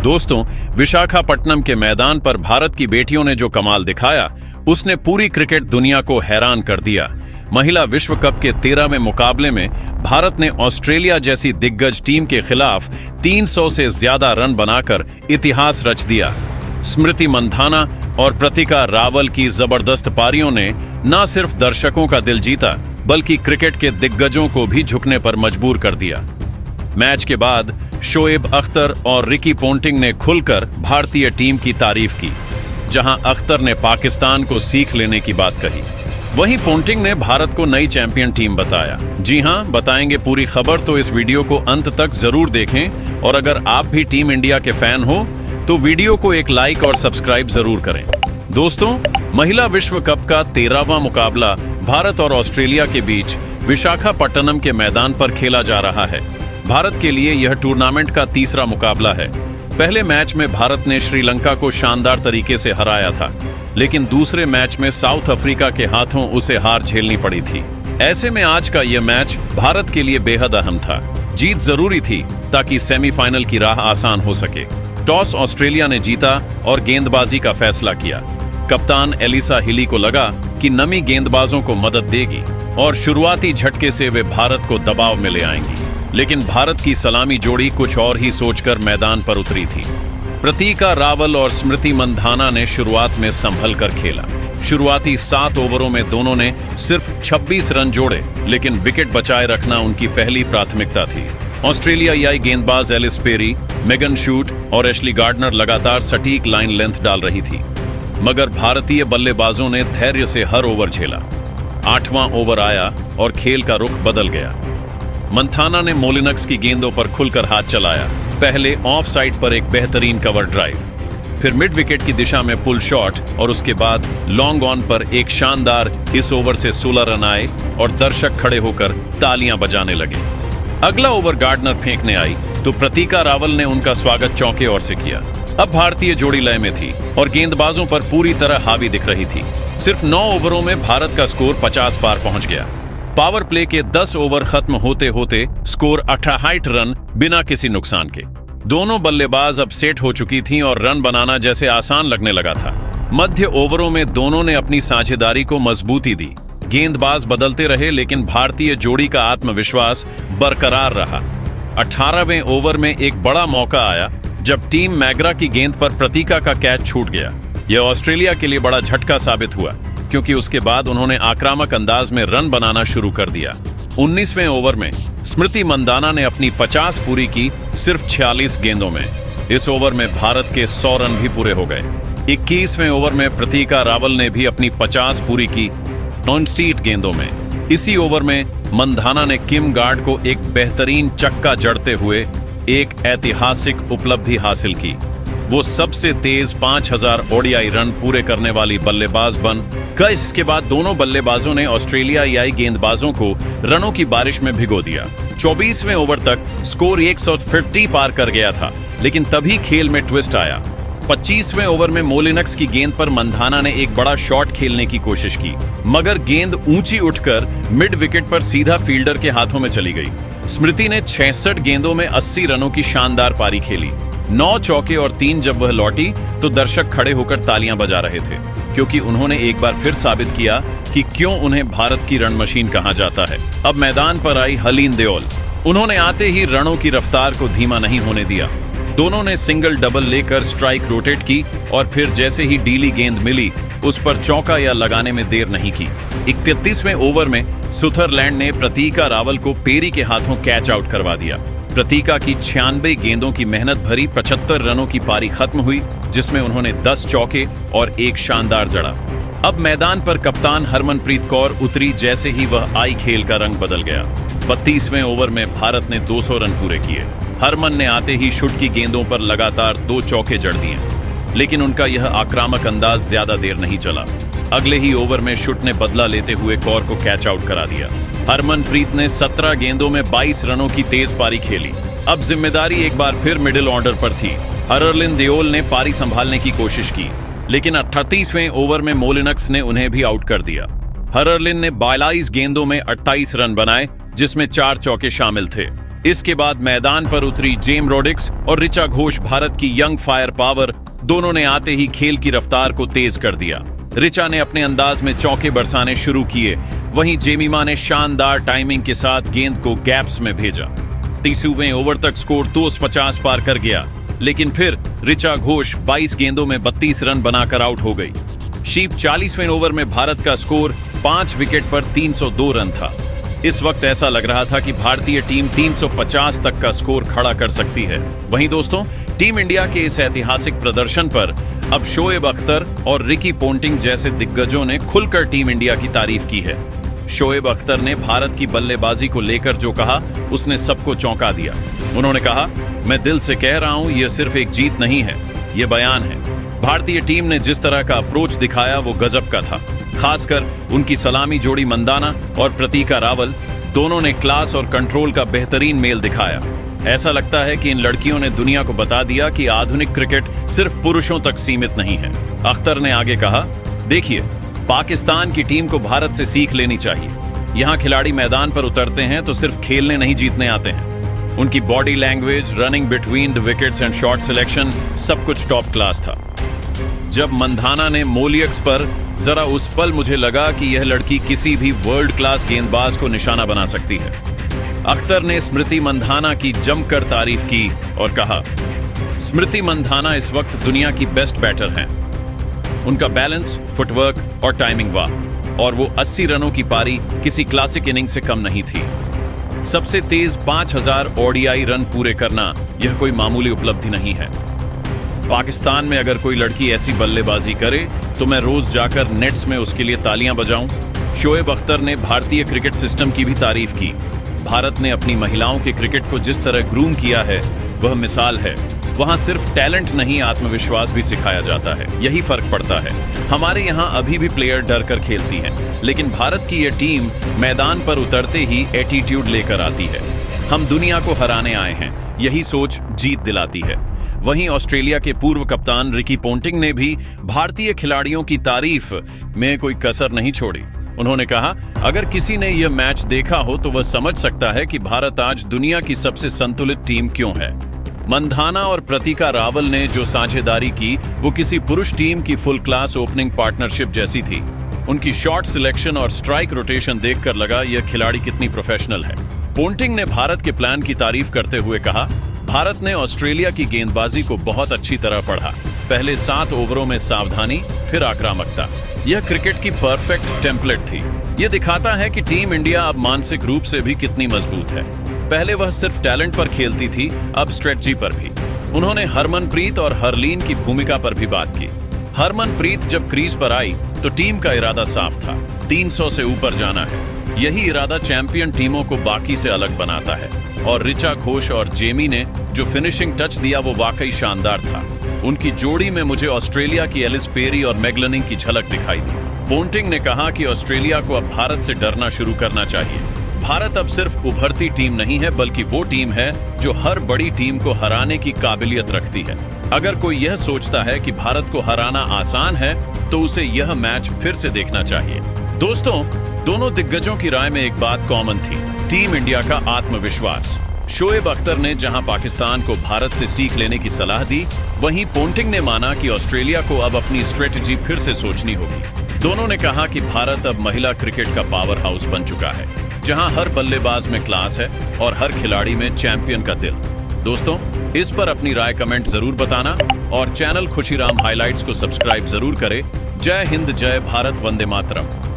दोस्तों, विशाखापट्टनम के मैदान पर भारत की बेटियों ने जो कमाल दिखाया, उसने पूरी क्रिकेट दुनिया को हैरान कर दिया। महिला विश्व कप के 13वें मुकाबले में भारत ने ऑस्ट्रेलिया जैसी दिग्गज टीम के खिलाफ 300 से ज्यादा रन बनाकर इतिहास रच दिया। स्मृति मंधाना और प्रतिका रावल की जबरदस्त पारियों ने न सिर्फ दर्शकों का दिल जीता, बल्कि क्रिकेट के दिग्गजों को भी झुकने पर मजबूर कर दिया। मैच के बाद शोएब अख्तर और रिकी पोंटिंग ने खुलकर भारतीय टीम की तारीफ की, जहां अख्तर ने पाकिस्तान को सीख लेने की बात कही, वहीं पोंटिंग ने भारत को नई चैंपियन टीम बताया। जी हां, बताएंगे पूरी खबर, तो इस वीडियो को अंत तक जरूर देखें। और अगर आप भी टीम इंडिया के फैन हो तो वीडियो को एक लाइक और सब्सक्राइब जरूर करें। दोस्तों, महिला विश्व कप का 13वां मुकाबला भारत और ऑस्ट्रेलिया के बीच विशाखापट्टनम के मैदान पर खेला जा रहा है। भारत के लिए यह टूर्नामेंट का तीसरा मुकाबला है। पहले मैच में भारत ने श्रीलंका को शानदार तरीके से हराया था, लेकिन दूसरे मैच में साउथ अफ्रीका के हाथों उसे हार झेलनी पड़ी थी। ऐसे में आज का यह मैच भारत के लिए बेहद अहम था। जीत जरूरी थी ताकि सेमीफाइनल की राह आसान हो सके। टॉस ऑस्ट्रेलिया ने जीता और गेंदबाजी का फैसला किया। कप्तान एलिसा हिली को लगा कि नमी गेंदबाजों को मदद देगी और शुरुआती झटके से वे भारत को दबाव में ले आएंगी। लेकिन भारत की सलामी जोड़ी कुछ और ही सोचकर मैदान पर उतरी थी। प्रतिका रावल और स्मृति मंधाना ने शुरुआत में संभल कर खेला। शुरुआती 7 ओवरों में दोनों ने सिर्फ 26 रन जोड़े, लेकिन विकेट बचाए रखना उनकी पहली प्राथमिकता थी। ऑस्ट्रेलियाई गेंदबाज एलिस पेरी, मेगन शूट और एशली गार्डनर लगातार सटीक लाइन लेंथ डाल रही थी, मगर भारतीय बल्लेबाजों ने धैर्य से हर ओवर झेला। 8वां ओवर आया और खेल का रुख बदल गया। मंथाना ने मोलिनक्स की गेंदों पर खुलकर हाथ चलाया। पहले ऑफ साइड पर एक बेहतरीन कवर ड्राइव, फिर मिड विकेट की दिशा में पुल शॉट और उसके बाद लॉन्ग ऑन पर एक शानदार इस ओवर से 16 रन आए और दर्शक खड़े होकर तालियां बजाने लगे। अगला ओवर गार्डनर फेंकने आई तो प्रतिका रावल ने उनका स्वागत चौके ओर से किया। अब भारतीय जोड़ी लय में थी और गेंदबाजों पर पूरी तरह हावी दिख रही थी। सिर्फ 9 ओवरों में भारत का स्कोर 50 पार पहुंच गया। पावर प्ले के 10 ओवर खत्म होते होते स्कोर 68 रन बिना किसी नुकसान के। दोनों बल्लेबाज अब सेट हो चुकी थीं और रन बनाना जैसे आसान लगने लगा था। मध्य ओवरों में दोनों ने अपनी साझेदारी को मजबूती दी। गेंदबाज बदलते रहे, लेकिन भारतीय जोड़ी का आत्मविश्वास बरकरार रहा। 18वें ओवर में एक बड़ा मौका आया जब टीम मैग्रा की गेंद पर प्रतिका का कैच छूट गया। यह ऑस्ट्रेलिया के लिए बड़ा झटका साबित हुआ, क्योंकि उसके बाद उन्होंने आक्रामक अंदाज में रन बनाना शुरू कर दिया। 19वें ओवर में स्मृति मंदाना ने अपनी 50 पूरी की सिर्फ 46 गेंदों में। इस ओवर में भारत के 100 रन भी पूरे हो गए। 21वें ओवर में प्रतिका रावल ने भी अपनी 50 पूरी की 29 गेंदों में। इसी ओवर में मंधाना ने किम गार्ड को एक बेहतरीन चक्का जड़ते हुए एक ऐतिहासिक उपलब्धि हासिल की। वो सबसे तेज 5000 ओडीआई रन पूरे करने वाली बल्लेबाज बन गए। इसके बाद दोनों बल्लेबाजों ने ऑस्ट्रेलियाई गेंदबाजों को रनों की बारिश में भिगो दिया। 24वें ओवर तक स्कोर 150 पार कर गया था, लेकिन तभी खेल में ट्विस्ट आया। 25वें ओवर में मोलिनक्स की गेंद पर मंधाना ने एक बड़ा शॉट खेलने की कोशिश की, मगर गेंद ऊंची उठकर मिड विकेट पर सीधा फील्डर के हाथों में चली गई। स्मृति ने 66 गेंदों में 80 रनों की शानदार पारी खेली। 9 चौके और 3 जब वह लौटी तो दर्शक खड़े होकर तालियां बजा रहे थे, क्योंकि उन्होंने एक बार फिर साबित किया कि क्यों उन्हें भारत की रन मशीन कहा जाता है। अब मैदान पर आई हलीन देओल। उन्होंने आते ही रनों की रफ्तार को धीमा नहीं होने दिया। दोनों ने सिंगल डबल लेकर स्ट्राइक रोटेट की और फिर जैसे ही डीली गेंद मिली उस पर चौका या लगाने में देर नहीं की। 31वें ओवर में सुथरलैंड ने प्रतिका रावल को पेरी के हाथों कैच आउट करवा दिया। प्रतिका की 96 गेंदों की मेहनत भरी 75 रनों की पारी खत्म हुई, जिसमें उन्होंने 10 चौके और एक शानदार जड़ा। अब मैदान पर कप्तान हरमनप्रीत कौर उतरी। जैसे ही वह आई, खेल का रंग बदल गया। 32वें ओवर में भारत ने 200 रन पूरे किए। हरमन ने आते ही शुट की गेंदों पर लगातार 2 चौके जड़ दिए, लेकिन उनका यह आक्रामक अंदाज ज्यादा देर नहीं चला। अगले ही ओवर में शुट ने बदला लेते हुए कौर को कैच आउट करा दिया। हरमनप्रीत ने 17 गेंदों में 22 रनों की तेज पारी खेली। अब जिम्मेदारी एक बार फिर मिडिल ऑर्डर पर थी। हरलिन देओल ने पारी संभालने की कोशिश की, लेकिन 38वें ओवर में मोलिनक्स ने उन्हें भी आउट कर दिया। हरलिन ने 22 गेंदों में 28 रन बनाए, जिसमें 4 चौके शामिल थे। इसके बाद मैदान पर उतरी जेम रोड्रिग्स और ऋचा घोष, भारत की यंग फायर पावर, दोनों ने आते ही खेल की रफ्तार को तेज कर दिया। ऋचा ने अपने अंदाज में चौके बरसाने शुरू किए, वहीं जेमिमा ने शानदार टाइमिंग के साथ गेंद को गैप्स में भेजा। 30वें ओवर तक स्कोर 250 पार कर गया, लेकिन फिर ऋचा घोष 22 गेंदों में 32 रन बनाकर आउट हो गई। शीप 40वें ओवर में भारत का स्कोर 5 विकेट पर 302 रन था। इस वक्त ऐसा लग रहा था कि भारतीय टीम 350 तक का स्कोर खड़ा कर सकती है। वहीं दोस्तों, टीम इंडिया के इस ऐतिहासिक प्रदर्शन पर अब शोएब अख्तर और रिकी पोंटिंग जैसे दिग्गजों ने खुलकर टीम इंडिया की तारीफ की है। शोएब अख्तर ने भारत की बल्लेबाजी को लेकर जो कहा, उसने सबको चौंका दिया। उन्होंने कहा, मैं दिल से कह रहा हूं, यह सिर्फ एक जीत नहीं है, यह बयान है। भारतीय टीम ने जिस तरह का अप्रोच दिखाया वो गजब का था। खासकर उनकी सलामी जोड़ी मंदाना और प्रतीका रावल, दोनों ने क्लास और कंट्रोल का बेहतरीन मेल दिखाया। ऐसा लगता है कि इन लड़कियों ने दुनिया को बता दिया कि आधुनिक क्रिकेट सिर्फ पुरुषों तक सीमित नहीं है। अख्तर ने आगे कहा, देखिए, पाकिस्तान की टीम को भारत से सीख लेनी चाहिए। यहाँ खिलाड़ी मैदान पर उतरते हैं तो सिर्फ खेलने नहीं, जीतने आते हैं। उनकी body language, running between the wickets and shot selection, सब कुछ टॉप क्लास था। जब मंदाना ने मोलियक्स पर, जरा उस पल मुझे लगा कि यह लड़की किसी भी वर्ल्ड क्लास गेंदबाज को निशाना बना सकती है। अख्तर ने स्मृति मंदाना की जमकर तारीफ की और कहा, स्मृति मंदाना इस वक्त दुनिया की बेस्ट बैटर हैं। उनका बैलेंस, फुटवर्क और टाइमिंग वाह, और वो 80 रनों की पारी किसी क्लासिक इनिंग से कम नहीं थी। सबसे तेज 5000 ओडीआई रन पूरे करना, यह कोई मामूली उपलब्धि नहीं है। पाकिस्तान में अगर कोई लड़की ऐसी बल्लेबाजी करे तो मैं रोज जाकर नेट्स में उसके लिए तालियां बजाऊं। शोएब अख्तर ने भारतीय क्रिकेट सिस्टम की भी तारीफ की। भारत ने अपनी महिलाओं के क्रिकेट को जिस तरह ग्रूम किया है, वह मिसाल है। वहां सिर्फ टैलेंट नहीं, आत्मविश्वास भी सिखाया जाता है। यही फर्क पड़ता है। हमारे यहाँ अभी भी प्लेयर डर कर खेलती हैं, लेकिन भारत की यह टीम मैदान पर उतरते ही एटीट्यूड लेकर आती है। हम दुनिया को हराने आए हैं, यही सोच जीत दिलाती है। वहीं ऑस्ट्रेलिया के पूर्व कप्तान रिकी पोंटिंग ने भी भारतीय खिलाड़ियों की तारीफ में कोई कसर नहीं छोड़ी। उन्होंने कहा, अगर किसी ने यह मैच देखा हो तो वह समझ सकता है कि भारत आज दुनिया की सबसे संतुलित टीम क्यों है। मंदाना और प्रतीका रावल ने जो साझेदारी की, वो किसी पुरुष टीम की फुल क्लास ओपनिंग पार्टनरशिप जैसी थी। उनकी शॉट सिलेक्शन और स्ट्राइक रोटेशन देखकर लगा यह खिलाड़ी कितनी प्रोफेशनल है। पोंटिंग ने भारत के प्लान की तारीफ करते हुए कहा, भारत ने ऑस्ट्रेलिया की गेंदबाजी को बहुत अच्छी तरह पढ़ा। पहले 7 ओवरों में सावधानी, फिर आक्रामकता। यह क्रिकेट की परफेक्ट टेम्पलेट थी। यह दिखाता है कि टीम इंडिया अब मानसिक रूप से भी कितनी मजबूत है। पहले वह सिर्फ टैलेंट पर खेलती थी, अब स्ट्रेटजी पर भी। उन्होंने हरमनप्रीत और हरलीन की भूमिका पर भी बात की। हरमनप्रीत जब क्रीज पर आई तो टीम का इरादा साफ था, 300 से ऊपर जाना है। यही इरादा चैंपियन टीमों को बाकी से अलग बनाता है। और ऋचा घोष और जेमी ने जो फिनिशिंग टच दिया वो वाकई शानदार था। उनकी जोड़ी में मुझे ऑस्ट्रेलिया की एलिस पेरी और मैगलनिंग की झलक दिखाई दी। पोंटिंग ने कहा कि ऑस्ट्रेलिया को अब भारत से डरना शुरू करना चाहिए। भारत अब सिर्फ उभरती टीम नहीं है, बल्कि वो टीम है जो हर बड़ी टीम को हराने की काबिलियत रखती है। अगर कोई यह सोचता है कि भारत को हराना आसान है तो उसे यह मैच फिर से देखना चाहिए। दोस्तों, दोनों दिग्गजों की राय में एक बात कॉमन थी, टीम इंडिया का आत्मविश्वास। शोएब अख्तर ने जहां पाकिस्तान को भारत से सीख लेने की सलाह दी, वहीं पोंटिंग ने माना कि ऑस्ट्रेलिया को अब अपनी स्ट्रेटजी फिर से सोचनी होगी। दोनों ने कहा कि भारत अब महिला क्रिकेट का पावर हाउस बन चुका है, जहां हर बल्लेबाज में क्लास है और हर खिलाड़ी में चैंपियन का दिल। दोस्तों, इस पर अपनी राय कमेंट जरूर बताना और चैनल खुशीराम हाइलाइट्स को सब्सक्राइब जरूर करें। जय हिंद, जय भारत, वंदे मातरम।